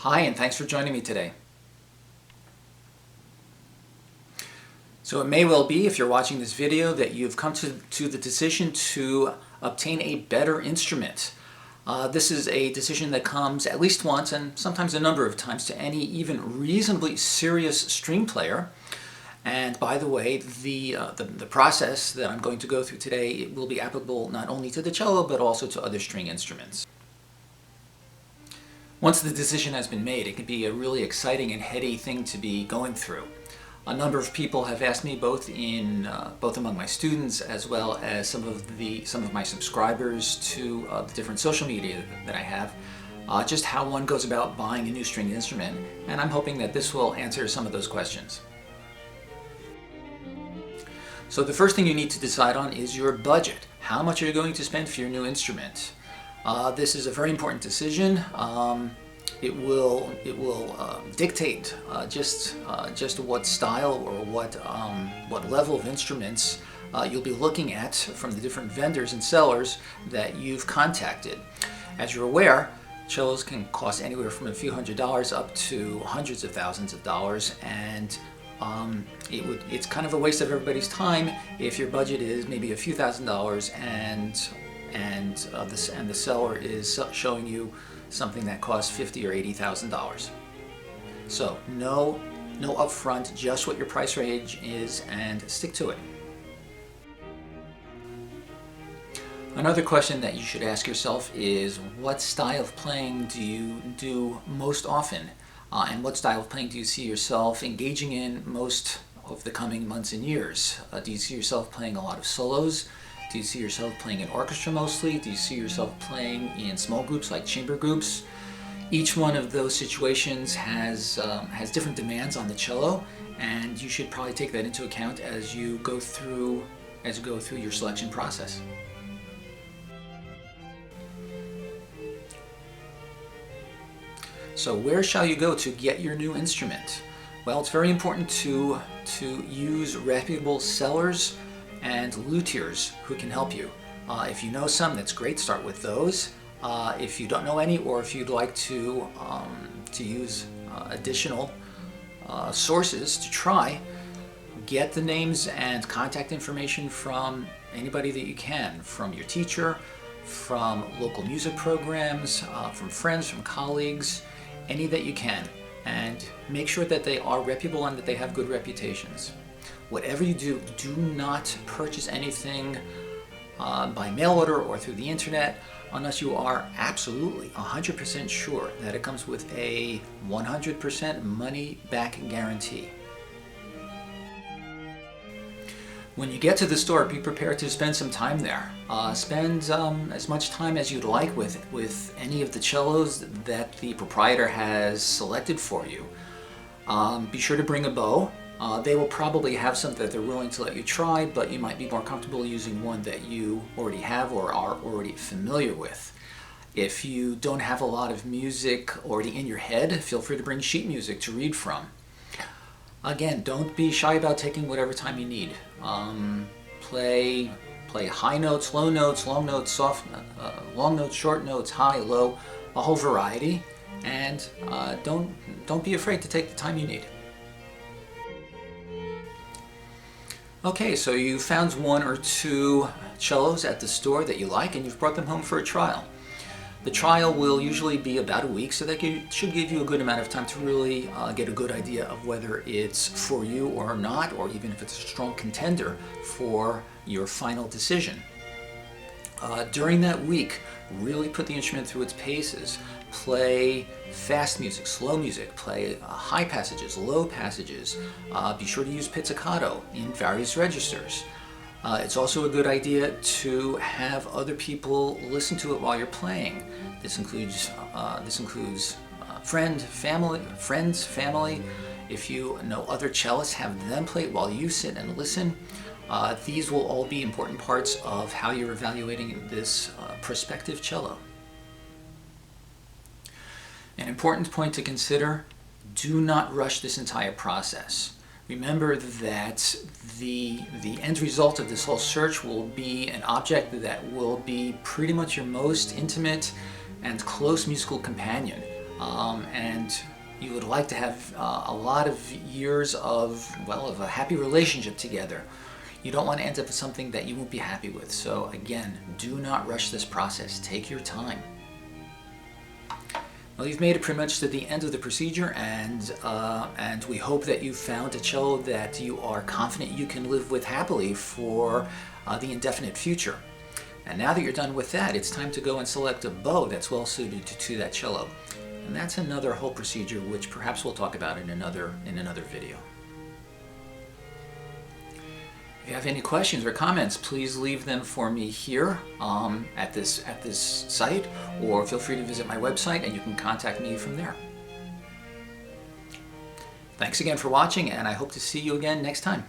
Hi, and thanks for joining me today. So it may well be, if you're watching this video, that you've come to the decision to obtain a better instrument. This is a decision that comes at least once, and sometimes a number of times, to any even reasonably serious string player. And by the way, the process that I'm going to go through today will be applicable not only to the cello, but also to other string instruments. Once the decision has been made, it can be a really exciting and heady thing to be going through. A number of people have asked me, both among my students as well as some of my subscribers to the different social media that I have, just how one goes about buying a new string instrument, and I'm hoping that this will answer some of those questions. So the first thing you need to decide on is your budget. How much are you going to spend for your new instrument? This is a very important decision. It will dictate just what style or what level of instruments you'll be looking at from the different vendors and sellers that you've contacted. As you're aware, cellos can cost anywhere from a few $100s up to hundreds of thousands of dollars, and it's kind of a waste of everybody's time if your budget is maybe a few $1,000s and the seller is showing you something that costs $50,000 or $80,000. So no upfront, just what your price range is, and stick to it. Another question that you should ask yourself is, what style of playing do you do most often? And what style of playing do you see yourself engaging in most of the coming months and years? Do you see yourself playing a lot of solos? Do you see yourself playing in orchestra mostly? Do you see yourself playing in small groups like chamber groups? Each one of those situations has different demands on the cello, and you should probably take that into account as you go through your selection process. So where shall you go to get your new instrument? Well, it's very important to use reputable sellers and luthiers who can help you. If you know some, that's great, start with those. If you don't know any, or if you'd like to use additional sources to try, get the names and contact information from anybody that you can, from your teacher, from local music programs, from friends, from colleagues, any that you can, and make sure that they are reputable and that they have good reputations. Whatever you do, do not purchase anything by mail order or through the internet unless you are absolutely 100% sure that it comes with a 100% money-back guarantee. When you get to the store, be prepared to spend some time there. Spend as much time as you'd like with any of the cellos that the proprietor has selected for you. Be sure to bring a bow. They will probably have some that they're willing to let you try, but you might be more comfortable using one that you already have or are already familiar with. If you don't have a lot of music already in your head, feel free to bring sheet music to read from. Again, don't be shy about taking whatever time you need. Play high notes, low notes, long notes, soft, long notes, short notes, high, low, a whole variety, and don't be afraid to take the time you need. Okay, so you found one or two cellos at the store that you like, and you've brought them home for a trial. The trial will usually be about a week, so that should give you a good amount of time to really get a good idea of whether it's for you or not, or even if it's a strong contender for your final decision. During that week, really put the instrument through its paces. Play fast music, slow music, play high passages, low passages. Be sure to use pizzicato in various registers. It's also a good idea to have other people listen to it while you're playing. This includes friends, family. If you know other cellists, have them play it while you sit and listen. These will all be important parts of how you're evaluating this prospective cello. An important point to consider: do not rush this entire process. Remember that the end result of this whole search will be an object that will be pretty much your most intimate and close musical companion. and you would like to have a lot of years of, well, of a happy relationship together. You don't want to end up with something that you won't be happy with. So again, do not rush this process. Take your time. Well, you've made it pretty much to the end of the procedure, and we hope that you found a cello that you are confident you can live with happily for the indefinite future. And now that you're done with that, it's time to go and select a bow that's well suited to that cello. And that's another whole procedure which perhaps we'll talk about in another video. If you have any questions or comments, please leave them for me here at this site, or feel free to visit my website and you can contact me from there. Thanks again for watching, and I hope to see you again next time.